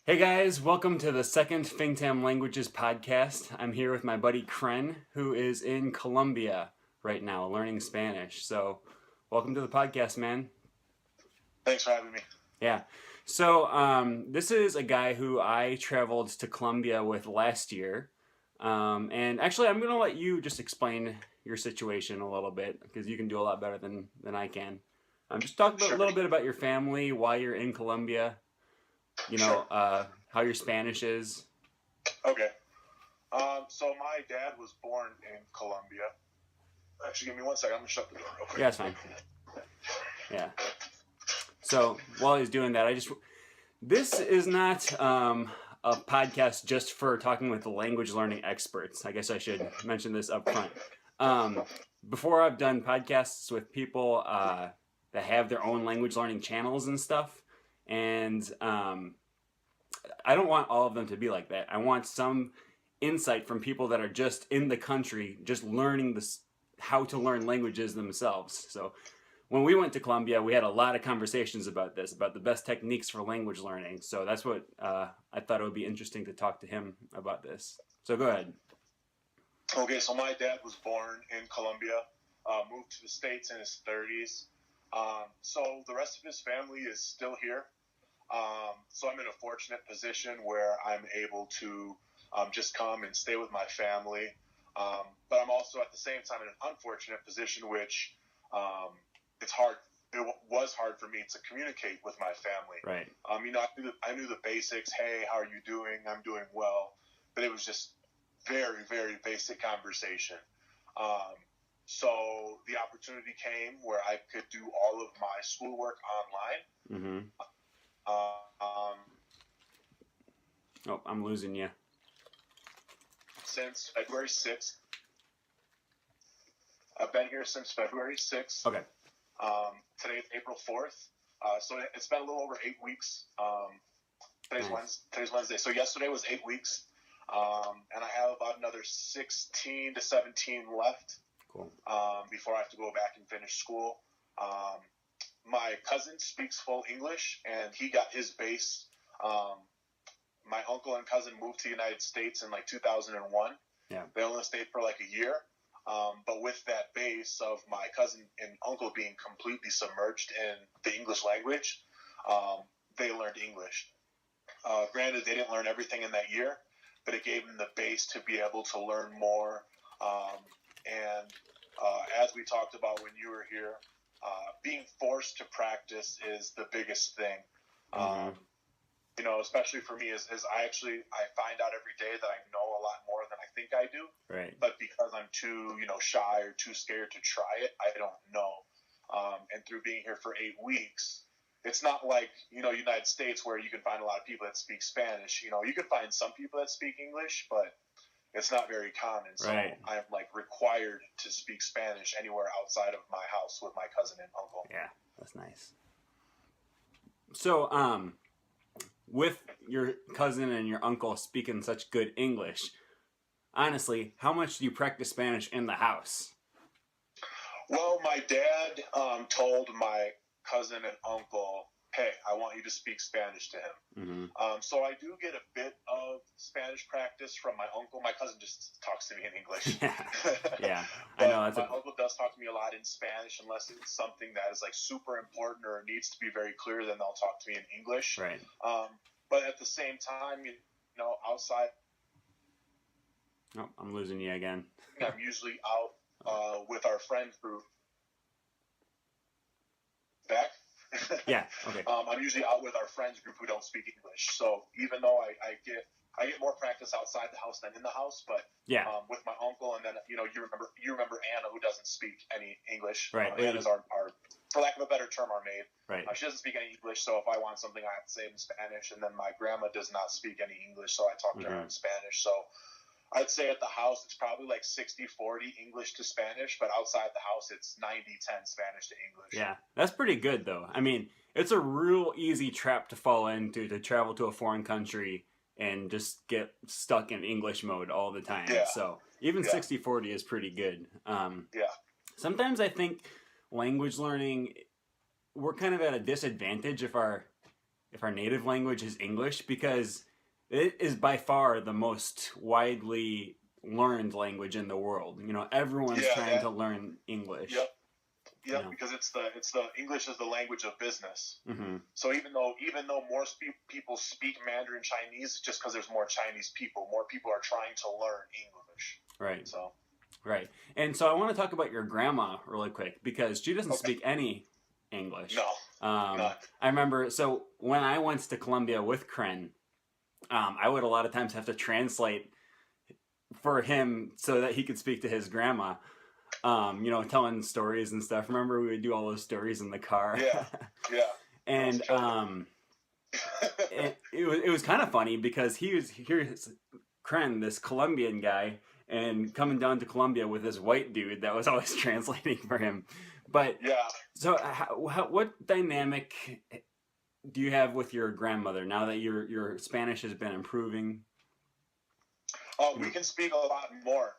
Hey guys, welcome to the second Fingtam Languages podcast. I'm here with my buddy Kren, who is in Colombia right now learning Spanish. So, welcome to the podcast, man. Thanks for having me. Yeah. So, this is a guy who I traveled to Colombia with last year. And actually, I'm going to let you just explain your situation a little bit because you can do a lot better than I can. Just talk a Sure. little bit about your family, why you're in Colombia, Sure. how your Spanish is. Okay. So my dad was born in Colombia. Actually, give me 1 second. I'm gonna shut the door real quick. Yeah, it's fine. Yeah. So while he's doing that, this is not a podcast just for talking with the language learning experts. I guess I should mention this up front. Before I've done podcasts with people that have their own language learning channels and stuff, and I don't want all of them to be like that. I want some insight from people that are just in the country, just learning how to learn languages themselves. So when we went to Colombia, we had a lot of conversations about this, about the best techniques for language learning. So that's what I thought it would be interesting to talk to him about this. So go ahead. Okay, so my dad was born in Colombia, moved to the States in his 30s. So the rest of his family is still here. So I'm in a fortunate position where I'm able to just come and stay with my family. But I'm also at the same time in an unfortunate position, which it's hard. It was hard for me to communicate with my family. Right. I knew the basics. Hey, how are you doing? I'm doing well. But it was just very, very basic conversation. So the opportunity came where I could do all of my schoolwork online. Mm-hmm. Oh, I'm losing you. Since February 6th. I've been here since February 6th. Okay. Today's April 4th. So it's been a little over 8 weeks. Today's Wednesday. So yesterday was 8 weeks. And I have about another 16 to 17 left. Cool. Before I have to go back and finish school. My cousin speaks full English, and he got his base. My uncle and cousin moved to the United States in like 2001. Yeah. They only stayed for like a year. But with that base of my cousin and uncle being completely submerged in the English language, they learned English. Granted, they didn't learn everything in that year, but it gave them the base to be able to learn more. And as we talked about when you were here, being forced to practice is the biggest thing. Mm-hmm. Especially for me, is I find out every day that I know a lot more than I think I do. Right. But because I'm too, shy or too scared to try it, I don't know. And through being here for 8 weeks, it's not like, United States where you can find a lot of people that speak Spanish. You can find some people that speak English, but it's not very common. So Right. I'm required to speak Spanish anywhere outside of my house with my cousin and uncle. Yeah, that's nice. So, with your cousin and your uncle speaking such good English, honestly, how much do you practice Spanish in the house? Well, my dad told my cousin and uncle, hey, I want you to speak Spanish to him. Mm-hmm. So I do get a bit of Spanish practice from my uncle. My cousin just talks to me in English. Yeah. But I know. my uncle does talk to me a lot in Spanish unless it's something that is super important or needs to be very clear, then they'll talk to me in English. Right. But at the same time, outside. Oh, I'm losing you again. I'm usually out with our friend group. Back? Yeah, okay. I'm usually out with our friends group who don't speak English. So even though I get more practice outside the house than in the house, but yeah. With my uncle, and then you remember Anna, who doesn't speak any English. Right. Anna's our, for lack of a better term, our maid. Right. She doesn't speak any English, so if I want something, I have to say it in Spanish. And then my grandma does not speak any English, so I talk to her in Spanish. So I'd say at the house it's probably 60-40 English to Spanish, but outside the house it's 90-10 Spanish to English. Yeah, that's pretty good though. I mean, it's a real easy trap to fall into, to travel to a foreign country and just get stuck in English mode all the time. Yeah. So even 60-40 is pretty good. Sometimes I think language learning, we're kind of at a disadvantage if our if our native language is English, because it is by far the most widely learned language in the world. You know, everyone's trying to learn English. Yep. You know? Because it's the English is the language of business. Mm-hmm. So even though more people speak Mandarin Chinese, just because there's more Chinese people, more people are trying to learn English. Right. So. Right. And so I want to talk about your grandma really quick, because she doesn't speak any English. No. I remember, so when I went to Colombia with Kren, I would a lot of times have to translate for him so that he could speak to his grandma. You know, telling stories and stuff. Remember, we would do all those stories in the car. Yeah. And it was kind of funny, because here's Kren, this Colombian guy, and coming down to Colombia with this white dude that was always translating for him. But so what dynamic do you have with your grandmother now that your Spanish has been improving? We can speak a lot more.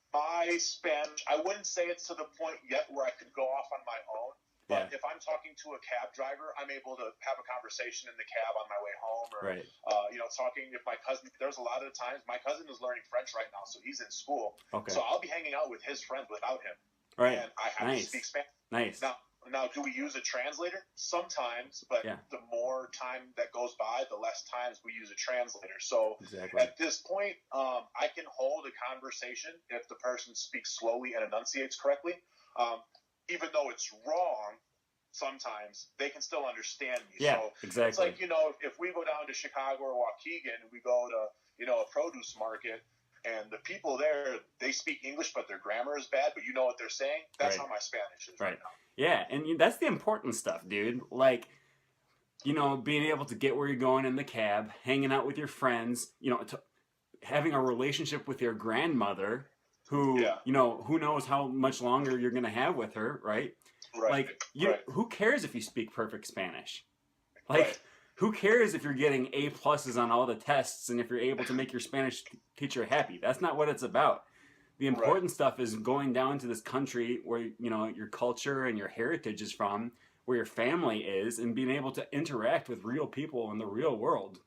My Spanish, I wouldn't say it's to the point yet where I could go off on my own. But if I'm talking to a cab driver, I'm able to have a conversation in the cab on my way home, or talking. If my cousin, there's a lot of times my cousin is learning French right now, so he's in school. Okay. So I'll be hanging out with his friends without him. Right. And I have to speak Spanish. Nice. Now, do we use a translator? Sometimes, but the more time that goes by, the less times we use a translator. So at this point, I can hold a conversation if the person speaks slowly and enunciates correctly. Even though it's wrong, sometimes they can still understand me. Yeah, so exactly. It's like, if we go down to Chicago or Waukegan and we go to, a produce market, and the people there, they speak English, but their grammar is bad, but you know what they're saying? That's how my Spanish is right now. Yeah, and that's the important stuff, dude. Like, being able to get where you're going in the cab, hanging out with your friends, having a relationship with your grandmother, who, who knows how much longer you're going to have with her, right? Like, who cares if you speak perfect Spanish? Like, who cares if you're getting A+ on all the tests and if you're able to make your Spanish teacher happy? That's not what it's about. The important stuff is going down to this country where, your culture and your heritage is from, where your family is, and being able to interact with real people in the real world.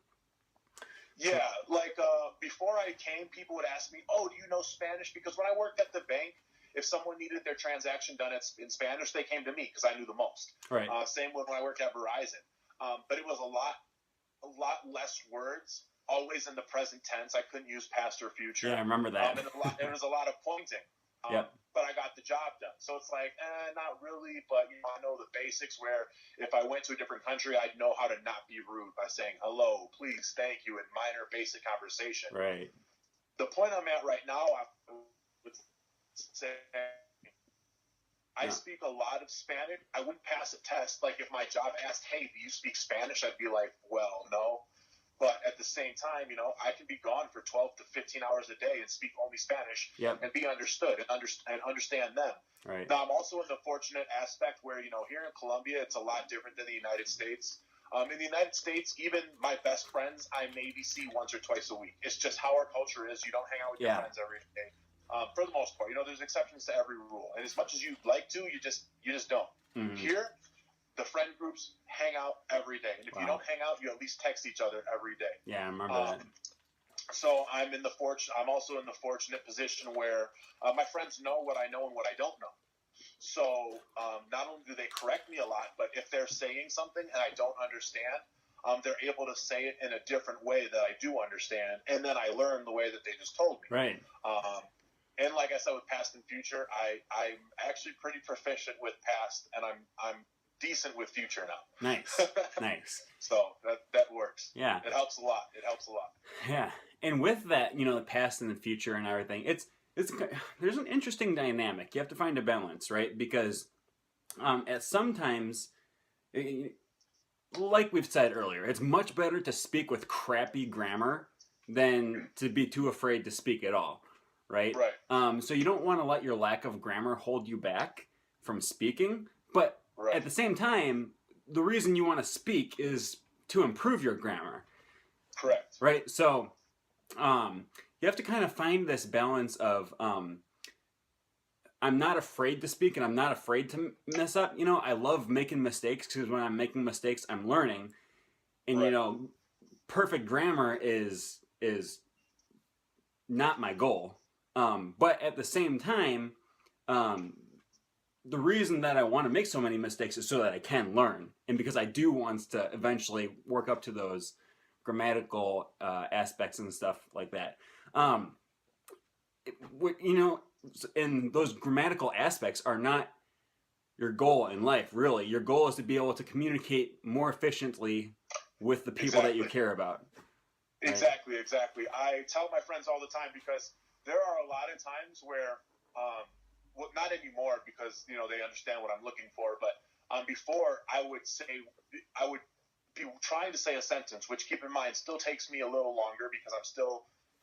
Yeah, like before I came, people would ask me, "Oh, do you know Spanish?" Because when I worked at the bank, if someone needed their transaction done in Spanish, they came to me because I knew the most. Right. Same when I worked at Verizon, but it was a lot less words. Always in the present tense. I couldn't use past or future. Yeah, I remember that. And there was a lot of pointing. But I got the job done. So it's like, not really, but I know the basics, where if I went to a different country, I'd know how to not be rude by saying hello, please, thank you, in minor basic conversation. Right. The point I'm at right now, I would say I speak a lot of Spanish. I wouldn't pass a test. Like if my job asked, "Hey, do you speak Spanish?" I'd be like, "Well, no." But at the same time, I can be gone for 12 to 15 hours a day and speak only Spanish and be understood and understand them. Right. Now, I'm also in the fortunate aspect where, here in Colombia, it's a lot different than the United States. In the United States, even my best friends, I maybe see once or twice a week. It's just how our culture is. You don't hang out with your friends every day. For the most part, there's exceptions to every rule. And as much as you'd like to, you just don't. Mm-hmm. Here, the friend groups hang out every day. And if you don't hang out, you at least text each other every day. Yeah, I remember that. So I'm also in the fortunate position where my friends know what I know and what I don't know. So not only do they correct me a lot, but if they're saying something and I don't understand, they're able to say it in a different way that I do understand. And then I learn the way that they just told me. Right. And like I said, with past and future, I'm actually pretty proficient with past, and I'm decent with future now. Nice. Nice. So that works. Yeah. It helps a lot. Yeah. And with that, the past and the future and everything, there's an interesting dynamic. You have to find a balance, right? Because at sometimes, like we've said earlier, it's much better to speak with crappy grammar than to be too afraid to speak at all, right? Right. So you don't want to let your lack of grammar hold you back from speaking, but at the same time, the reason you want to speak is to improve your grammar. Correct. Right? So you have to kind of find this balance of I'm not afraid to speak and I'm not afraid to mess up. You know, I love making mistakes because when I'm making mistakes, I'm learning. And Right. you know, perfect grammar is not my goal. But at the same time, um, the reason that I want to make so many mistakes is so that I can learn, and because I do want to eventually work up to those grammatical aspects and stuff like that. Um, you know, and those grammatical aspects are not your goal in life, really. Your goal is to be able to communicate more efficiently with the people that you care about. Right? Exactly. I tell my friends all the time because there are a lot of times where, well, not anymore because they understand what I'm looking for. But before, I would be trying to say a sentence, which keep in mind still takes me a little longer because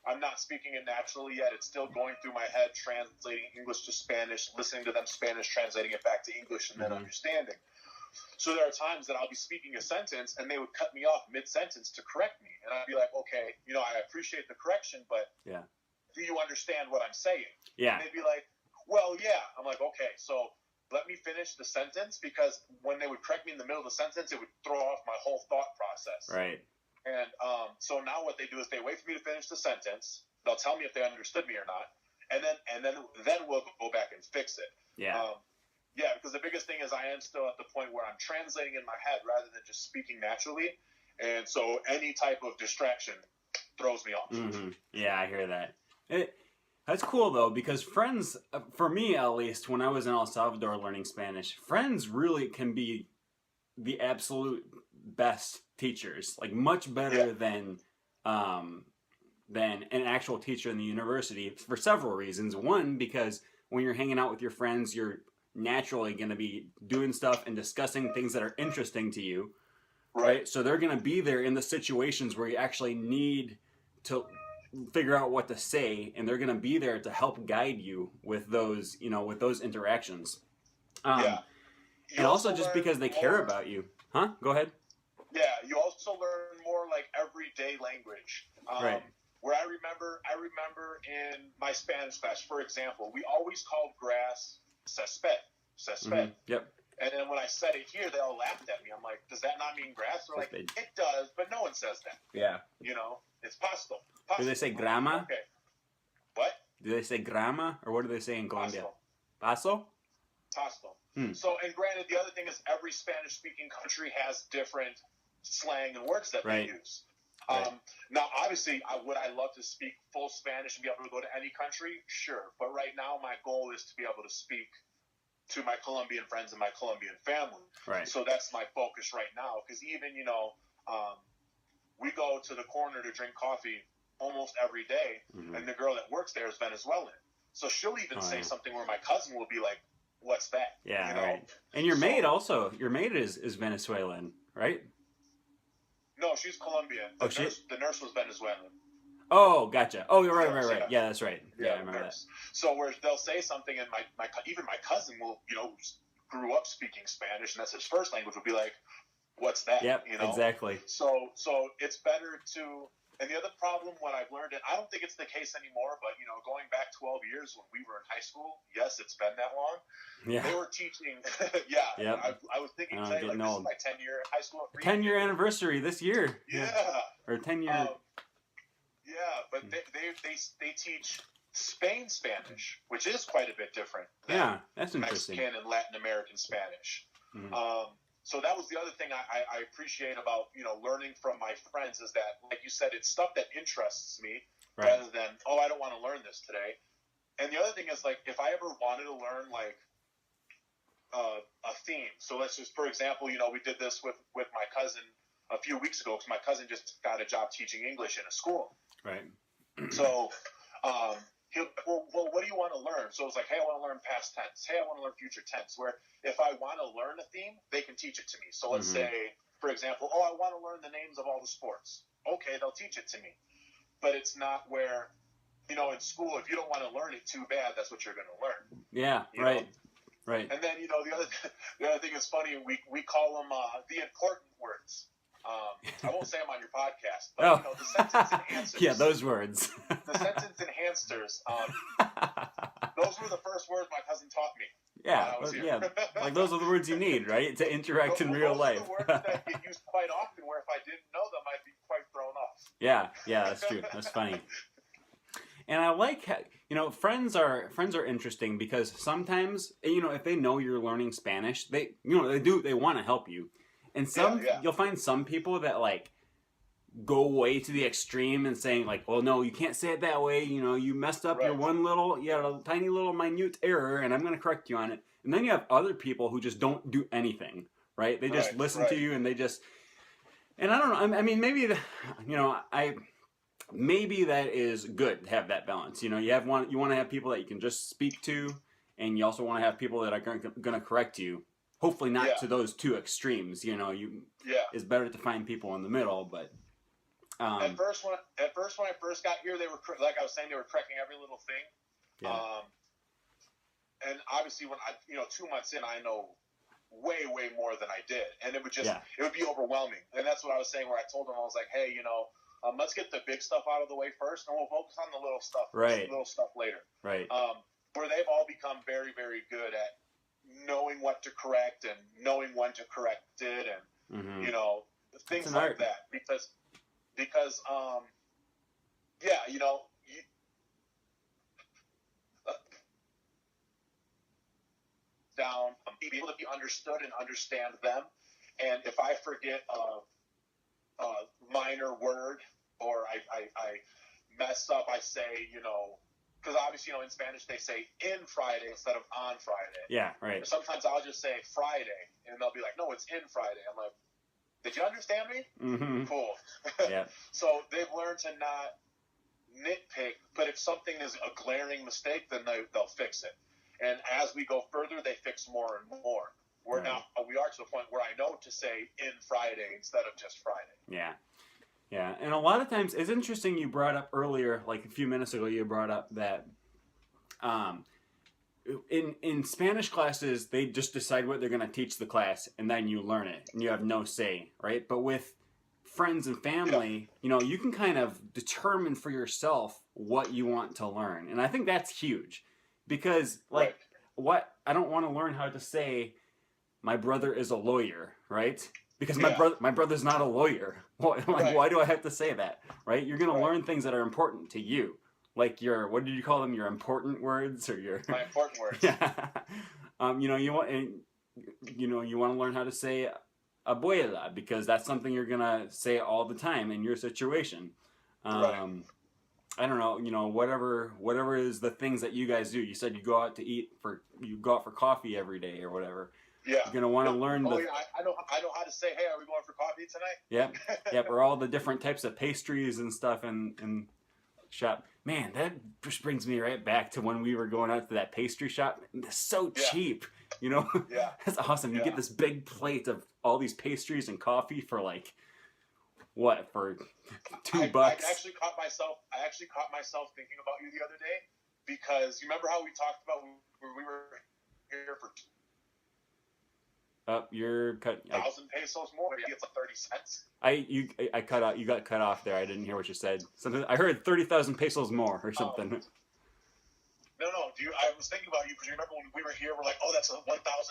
I'm not speaking it naturally yet. It's still going through my head, translating English to Spanish, listening to them Spanish, translating it back to English, and then understanding. So there are times that I'll be speaking a sentence and they would cut me off mid-sentence to correct me. And I'd be like, okay, I appreciate the correction, but do you understand what I'm saying? Yeah. And they'd be like, well, yeah. I'm like, okay, so let me finish the sentence, because when they would correct me in the middle of the sentence, it would throw off my whole thought process. Right. And so now what they do is they wait for me to finish the sentence. They'll tell me if they understood me or not. And then we'll go back and fix it. Yeah. Yeah, because the biggest thing is I am still at the point where I'm translating in my head rather than just speaking naturally. And so any type of distraction throws me off. Mm-hmm. Yeah, I hear that. That's cool, though, because friends, for me at least, when I was in El Salvador learning Spanish, friends really can be the absolute best teachers. Like, much better than an actual teacher in the university for several reasons. One, because when you're hanging out with your friends, you're naturally going to be doing stuff and discussing things that are interesting to you, right? So they're going to be there in the situations where you actually need to figure out what to say, and they're going to be there to help guide you with those, with those interactions. And also just because they care about you. Huh? Go ahead. Yeah, you also learn more like everyday language. Right. Where I remember in my Spanish class, for example, we always called grass césped. Mm-hmm. Yep. And then when I said it here, they all laughed at me. I'm like, does that not mean grass? They're like, it does, but no one says that. Yeah. It's pasto. Do they say grama? Okay. What? Do they say grama, or what do they say in Colombia? Pasto. Pasto? So, and granted, the other thing is every Spanish-speaking country has different slang and words that they use. Now, obviously, would I love to speak full Spanish and be able to go to any country? Sure. But right now, my goal is to be able to speak to my Colombian friends and my Colombian family. Right. So that's my focus right now. Because even, we go to the corner to drink coffee almost every day, and the girl that works there is Venezuelan. So she'll even say something where my cousin will be like, what's that? Yeah, right. And your maid is Venezuelan, right? No, she's Colombian. The nurse was Venezuelan. Oh, gotcha. Oh, you're right. Yeah, that's right. Yeah, I remember that. So where they'll say something, and even my cousin will, grew up speaking Spanish, and that's his first language, will be like, what's that? Yep, exactly. So it's better to. And the other problem, what I've learned, and I don't think it's the case anymore, but going back 12 years when we were in high school, yes, it's been that long. Yeah. They were teaching. Yeah. Yep. I was thinking today, this is my 10-year high school. 10-year anniversary this year. Yeah. Or 10-year. But they teach Spain Spanish, which is quite a bit different than that's interesting. Mexican and Latin American Spanish. Mm-hmm. So that was the other thing I appreciate about learning from my friends is that, like you said, it's stuff that interests me rather than I don't want to learn this today. And the other thing is, like, if I ever wanted to learn like a theme, so let's just, for example, we did this with my cousin a few weeks ago because my cousin just got a job teaching English in a school. Right. So well, what do you want to learn? So it's like, hey, I want to learn past tense. Hey, I want to learn future tense. Where if I want to learn a theme, they can teach it to me. So let's say, for example, I want to learn the names of all the sports. Okay, they'll teach it to me. But it's not where, in school, if you don't want to learn it, too bad, that's what you're going to learn. Yeah, right. And then, the other thing is funny, we call them the important words. I won't say them on your podcast, but the sentence enhancers. Yeah, those words. The sentence enhancers. those were the first words my cousin taught me. Yeah, I was here. yeah. Like those are the words you need, right, to interact in real life. Those are the words that get used quite often. Where if I didn't know them, I'd be quite thrown off. Yeah, that's true. That's funny. And I like how, friends are interesting because sometimes, if they know you're learning Spanish, they want to help you. And you'll find some people that like go way to the extreme and saying like, well, no, you can't say it that way. You messed up your you had a tiny little minute error and I'm going to correct you on it. And then you have other people who just don't do anything, right? They just listen to you and and I don't know. I mean, maybe maybe that is good to have that balance. You want to have people that you can just speak to, and you also want to have people that are going to correct you. Hopefully not to those two extremes. It's better to find people in the middle. But at first when I first got here, they were like I was saying, they were correcting every little thing. Yeah. And obviously, when 2 months in, I know way more than I did, and it would it would be overwhelming. And that's what I was saying. Where I told them, I was like, hey, let's get the big stuff out of the way first, and we'll focus on the little stuff. Little stuff later. Right. Where they've all become very, very good at knowing what to correct and knowing when to correct it, and things like that. Because down, be able to be understood and understand them. And if I forget a minor word or I mess up, I say, because obviously, in Spanish they say in Friday instead of on Friday. Yeah, right. Sometimes I'll just say Friday, and they'll be like, no, it's in Friday. I'm like, did you understand me? Mm-hmm. Cool. Yeah. So they've learned to not nitpick, but if something is a glaring mistake, then they'll fix it. And as we go further, they fix more and more. Now we are to the point where I know to say in Friday instead of just Friday. Yeah. Yeah. And a lot of times, it's interesting you brought up earlier, like a few minutes ago, you brought up that in Spanish classes, they just decide what they're going to teach the class and then you learn it and you have no say, right? But with friends and family, you can kind of determine for yourself what you want to learn. And I think that's huge. Because, I don't want to learn how to say, my brother is a lawyer, right? Because my brother's not a lawyer. Why do I have to say that, right? You're going to learn things that are important to you. Like what did you call them? Your important words or your... My important words. Yeah. You want to learn how to say abuela because that's something you're going to say all the time in your situation. I don't know, whatever is the things that you guys do. You said you go out for coffee every day or whatever. Yeah. You're going to want to learn I know how to say, hey, are we going for coffee tonight? Yep, or all the different types of pastries and stuff in shop. Man, that just brings me right back to when we were going out to that pastry shop. It's so cheap, Yeah. That's awesome. You get this big plate of all these pastries and coffee for like, what, for $2? I actually caught myself thinking about you the other day because you remember how we talked about when we were here for you're cut. 1,000 pesos more. Maybe it's like 30 cents. I cut out. You got cut off there. I didn't hear what you said. Something I heard 30,000 pesos more or something. No. I was thinking about you because you remember when we were here, we're like, oh, that's 1,000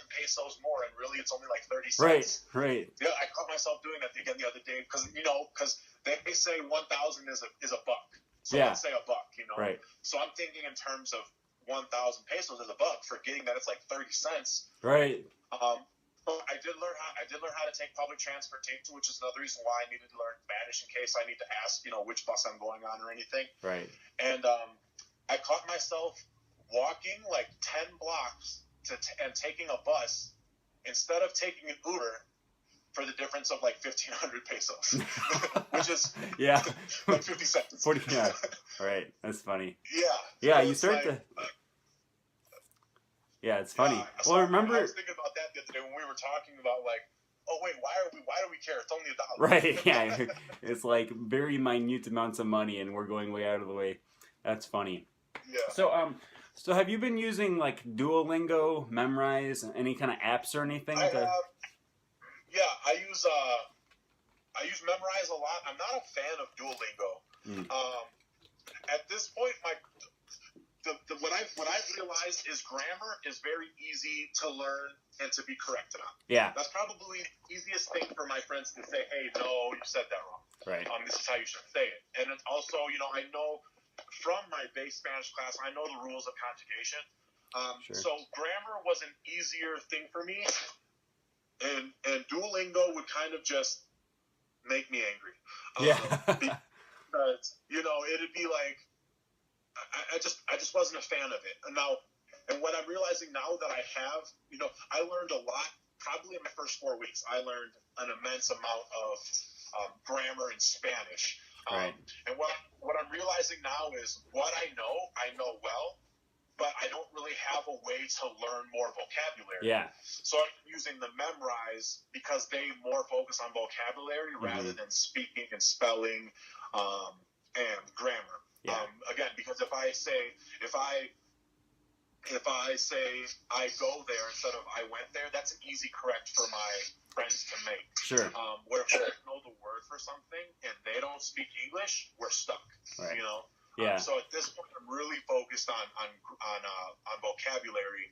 pesos more, and really it's only like 30 cents. Right. Yeah, I caught myself doing that again the other day because they say 1,000 is a buck. So let's say a buck, Right. So I'm thinking in terms of 1,000 pesos as a buck, forgetting that it's like 30 cents. Right. But I did learn how to take public transportation, which is another reason why I needed to learn Spanish in case I need to ask, which bus I'm going on or anything. Right. And I caught myself walking like 10 blocks and taking a bus instead of taking an Uber for the difference of like 1,500 pesos, which is like 50 cents. 40. Yeah. Right. That's funny. Yeah. Yeah. So you start to. Yeah, it's funny. So Well, remember. I was thinking about that the other day when we were talking about like, oh wait, why do we care? It's only $1. Right. Yeah. It's like very minute amounts of money, and we're going way out of the way. That's funny. Yeah. So have you been using like Duolingo, Memrise, any kind of apps or anything? I use Memrise a lot. I'm not a fan of Duolingo. At this point, what I've realized is grammar is very easy to learn and to be corrected on. Yeah. That's probably the easiest thing for my friends to say, hey, no, you said that wrong. Right. This is how you should say it. And it's also, I know from my base Spanish class, I know the rules of conjugation. Sure. So grammar was an easier thing for me. And Duolingo would kind of just make me angry. Yeah. Because, it'd be like, I just wasn't a fan of it. And what I'm realizing now that I have, I learned a lot. Probably in my first 4 weeks, I learned an immense amount of grammar in Spanish. Right. And what I'm realizing now is what I know well, but I don't really have a way to learn more vocabulary. Yeah. So I'm using the Memrise because they more focus on vocabulary rather than speaking and spelling and grammar. Yeah. Again, because if I say I go there instead of I went there, that's an easy correct for my friends to make. Sure. Where if I know the word for something and they don't speak English, we're stuck. Right. Yeah. So at this point, I'm really focused on vocabulary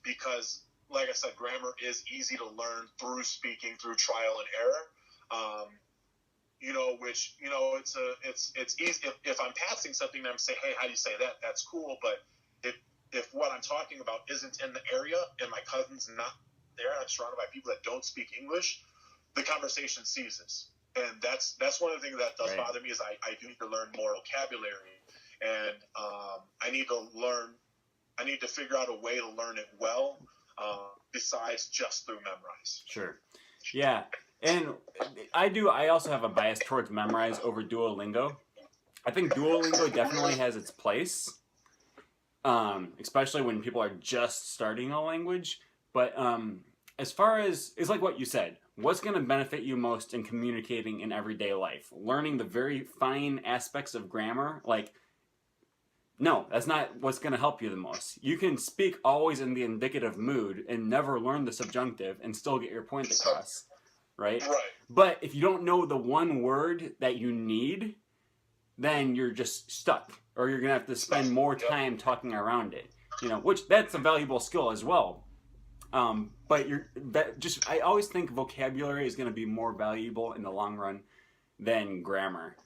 because, like I said, grammar is easy to learn through speaking, through trial and error. Which it's easy. If I'm passing something and I'm saying, hey, how do you say that? That's cool. But if what I'm talking about isn't in the area and my cousin's not there, I'm surrounded by people that don't speak English, the conversation ceases. And that's one of the things that does bother me is I do need to learn more vocabulary, and I need to figure out a way to learn it well besides just through Memrise. Sure. Yeah. And I also have a bias towards Memrise over Duolingo. I think Duolingo definitely has its place, especially when people are just starting a language. But as far as, it's like what you said, what's going to benefit you most in communicating in everyday life? Learning the very fine aspects of grammar? No, that's not what's going to help you the most. You can speak always in the indicative mood and never learn the subjunctive and still get your point across. Right? But if you don't know the one word that you need, then you're just stuck. Or you're going to have to spend more time talking around it. Which that's a valuable skill as well. But I always think vocabulary is going to be more valuable in the long run than grammar.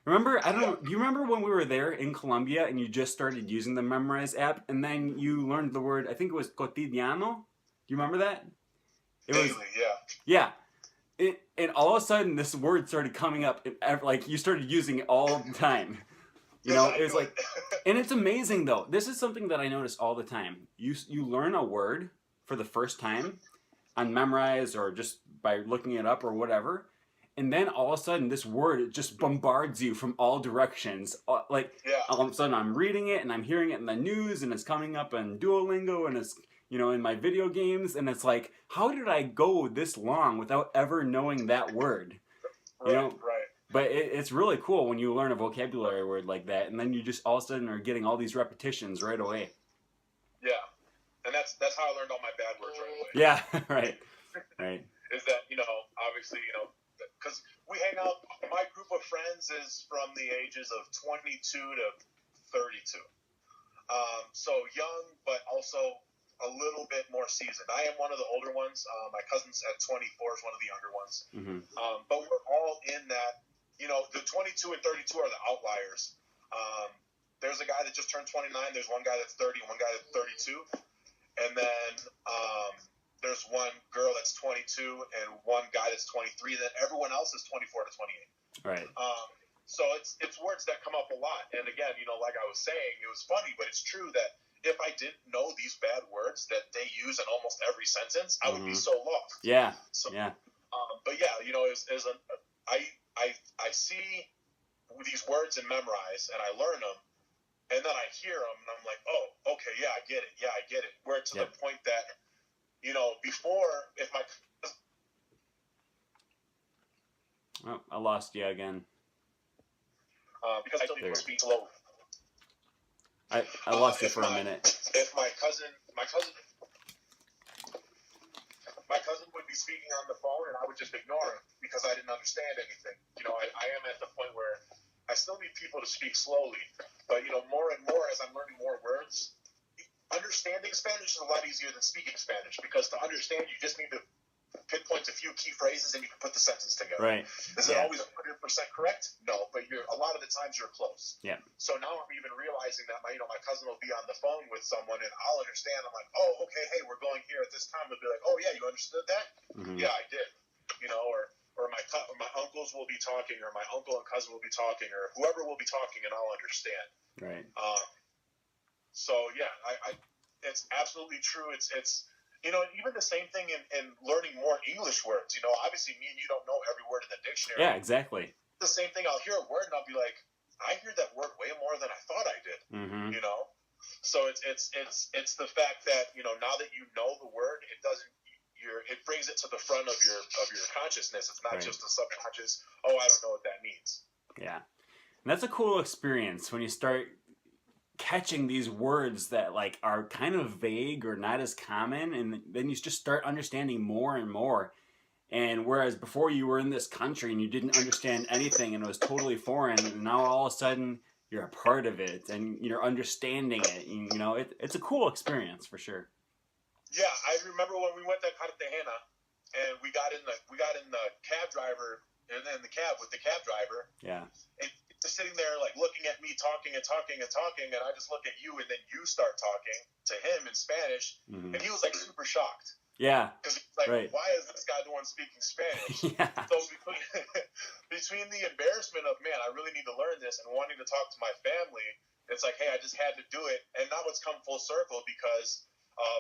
Do you remember when we were there in Colombia and you just started using the Memrise app and then you learned the word, I think it was cotidiano? Do you remember that? Daily, yeah. And all of a sudden this word started coming up, like you started using it all the time. It was like, and it's amazing though. This is something that I notice all the time. You learn a word for the first time on Memrise or just by looking it up or whatever. And then all of a sudden this word just bombards you from all directions. All of a sudden I'm reading it and I'm hearing it in the news and it's coming up in Duolingo and it's, in my video games. And it's like, how did I go this long without ever knowing that word? Right. But it's really cool when you learn a vocabulary word like that. And then you just all of a sudden are getting all these repetitions right away. Yeah. And that's how I learned all my bad words right away. Yeah, right. Is that, obviously, because we hang out, my group of friends is from the ages of 22 to 32. So young, but also a little bit more seasoned. I am one of the older ones. My cousin's at 24 is one of the younger ones. Mm-hmm. But we're all in that, the 22 and 32 are the outliers. There's a guy that just turned 29. There's one guy that's 30 and one guy that's 32. And then there's one girl that's 22 and one guy that's 23. Then everyone else is 24 to 28. Right. So it's words that come up a lot. And again, like I was saying, it was funny, but it's true that if I didn't know these bad words that they use in almost every sentence, I would be so lost. Yeah. So, yeah. But yeah, I see these words in Memrise and I learn them. And then I hear them, and I'm like, oh, okay, yeah, I get it. Yeah, I get it. Where to the point that, before, if my... Oh, I lost you again. Because I still speak slowly. I lost you for a minute. If my cousin would be speaking on the phone, and I would just ignore him because I didn't understand anything. I am at the point where I still need people to speak slowly. But, more and more as I'm learning more words, understanding Spanish is a lot easier than speaking Spanish, because to understand, you just need to pinpoint a few key phrases and you can put the sentence together. Right. Is it always 100% correct? No, but a lot of the times you're close. Yeah. So now I'm even realizing that my cousin will be on the phone with someone and I'll understand. I'm like, oh, okay, hey, we're going here at this time. They'll be like, oh yeah, you understood that? Mm-hmm. Yeah, I did. Or my uncles will be talking, or my uncle and cousin will be talking, or whoever will be talking, and I'll understand. Right. So yeah, it's absolutely true. It's even the same thing in learning more English words. Obviously me and you don't know every word in the dictionary. Yeah, exactly. The same thing. I'll hear a word and I'll be like, I hear that word way more than I thought I did. Mm-hmm. So it's the fact that now that you know the word, it brings it to the front of your consciousness. It's not just a subconscious, oh, I don't know what that means. Yeah. And that's a cool experience when you start catching these words that like are kind of vague or not as common, and then you just start understanding more and more. And whereas before you were in this country and you didn't understand anything and it was totally foreign, and now all of a sudden you're a part of it and you're understanding it. It's a cool experience for sure. Yeah, I remember when we went to Cartagena and we got in the cab driver, and then the cab with the cab driver. Yeah. And just sitting there like looking at me talking and talking and talking, and I just look at you and then you start talking to him in Spanish, mm-hmm. and he was like super shocked. Yeah. Because he's like, why is this guy the one speaking Spanish? Yeah. So between the embarrassment of, man, I really need to learn this, and wanting to talk to my family, it's like, hey, I just had to do it. And now it's come full circle because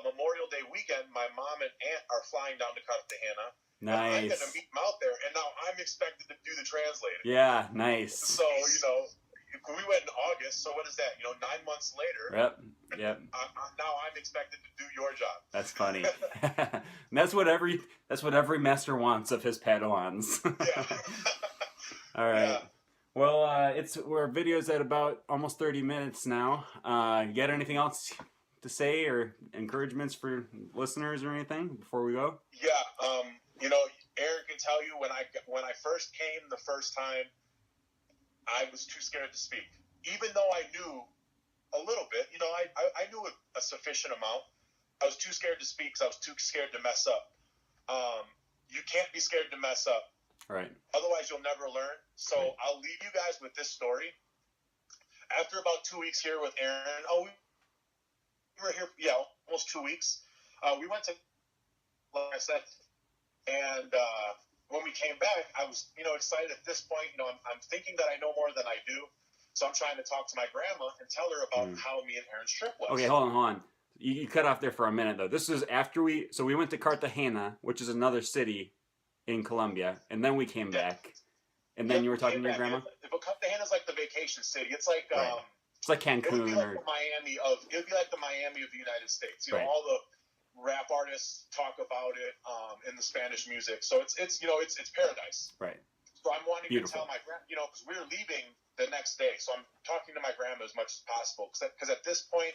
Memorial Day weekend, my mom and aunt are flying down to Cartagena. Nice. And I'm going to meet them out there, and now I'm expected to do the translating. Yeah, nice. So, we went in August, so what is that? 9 months later. Yep. Now I'm expected to do your job. That's funny. And that's what every master wants of his Padawans. Yeah. All right. Yeah. Well, our video's at about almost 30 minutes now. You got anything else to say or encouragements for listeners or anything before we go? Yeah. Aaron can tell you when I first came the first time, I was too scared to speak. Even though I knew a little bit, I knew a sufficient amount. I was too scared to speak because I was too scared to mess up. You can't be scared to mess up. Right. Otherwise, you'll never learn. So right. I'll leave you guys with this story. After about 2 weeks here with Aaron, we were here, almost 2 weeks. We went to, like I said, and when we came back, I was, excited at this point. I'm thinking that I know more than I do. So I'm trying to talk to my grandma and tell her about how me and Aaron's trip was. Okay, hold on. You cut off there for a minute, though. This is after we went to Cartagena, which is another city in Colombia, and then we came back. And then you were talking to your grandma? But Cartagena's like the vacation city. It's like it's like Cancun. It would be like the Miami of the United States. All the rap artists talk about it in the Spanish music. So it's paradise. Right. So I'm wanting to tell my grandma, because we're leaving the next day. So I'm talking to my grandma as much as possible because at this point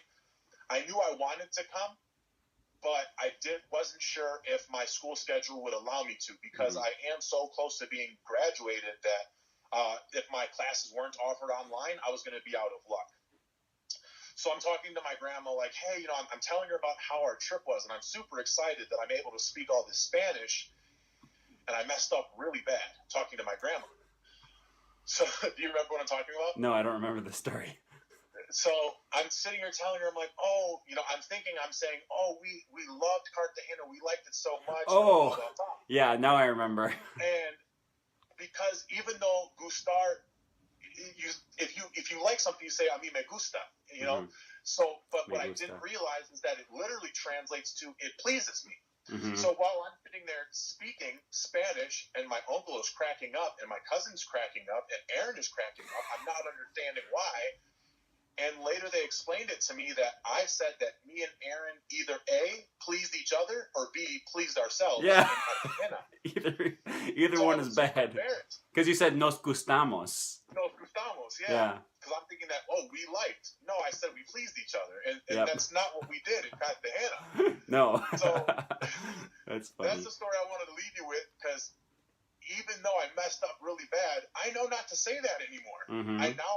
I knew I wanted to come, but I wasn't sure if my school schedule would allow me to, because I am so close to being graduated that if my classes weren't offered online, I was going to be out of luck. So I'm talking to my grandma like, hey, I'm telling her about how our trip was, and I'm super excited that I'm able to speak all this Spanish, and I messed up really bad talking to my grandma. So do you remember what I'm talking about? No, I don't remember the story. So I'm sitting here telling her, I'm like, I'm saying, we loved Cartagena. We liked it so much. Oh, blah, blah, blah. Yeah, now I remember. And because even though gustar, if you like something, you say, a mí me gusta, So, but what I didn't realize is that it literally translates to, it pleases me. So while I'm sitting there speaking Spanish and my uncle is cracking up and my cousin's cracking up and Aaron is cracking up, I'm not understanding why. And later they explained it to me that I said that me and Aaron either A, pleased each other, or B, pleased ourselves. Yeah. Either one is bad. Because you said nos gustamos. Nos gustamos, yeah. Because I'm thinking that, we liked. No, I said we pleased each other. And that's not what we did in Cartagena. No. So that's funny. That's the story I wanted to leave you with, because even though I messed up really bad, I know not to say that anymore. Mm-hmm. I know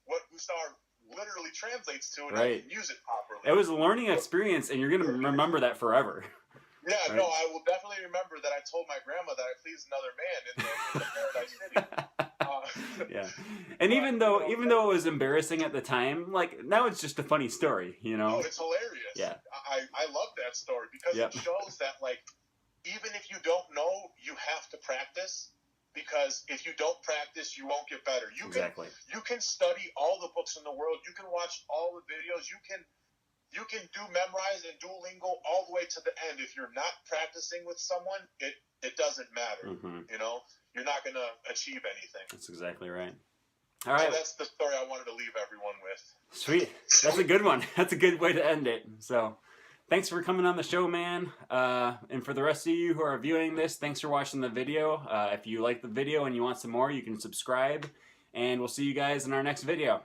what Gustar literally translates to, and Right. I can use it properly. It was a learning experience, and you're going to remember that forever. Yeah, right? No, I will definitely remember that I told my grandma that I pleased another man in the Paradise City. Yeah, and even though it was embarrassing at the time, like now it's just a funny story, you know. Oh, it's hilarious. Yeah, I love that story because it shows that, like, even if you don't know, you have to practice, because if you don't practice, you won't get better. You can study all the books in the world. You can watch all the videos. You can do memorize and Duolingo all the way to the end. If you're not practicing with someone, it doesn't matter. Mm-hmm. You know, you're not going to achieve anything. That's exactly right. All right. So that's the story I wanted to leave everyone with. Sweet. That's a good one. That's a good way to end it. So thanks for coming on the show, man. And for the rest of you who are viewing this, thanks for watching the video. If you like the video and you want some more, you can subscribe. And we'll see you guys in our next video.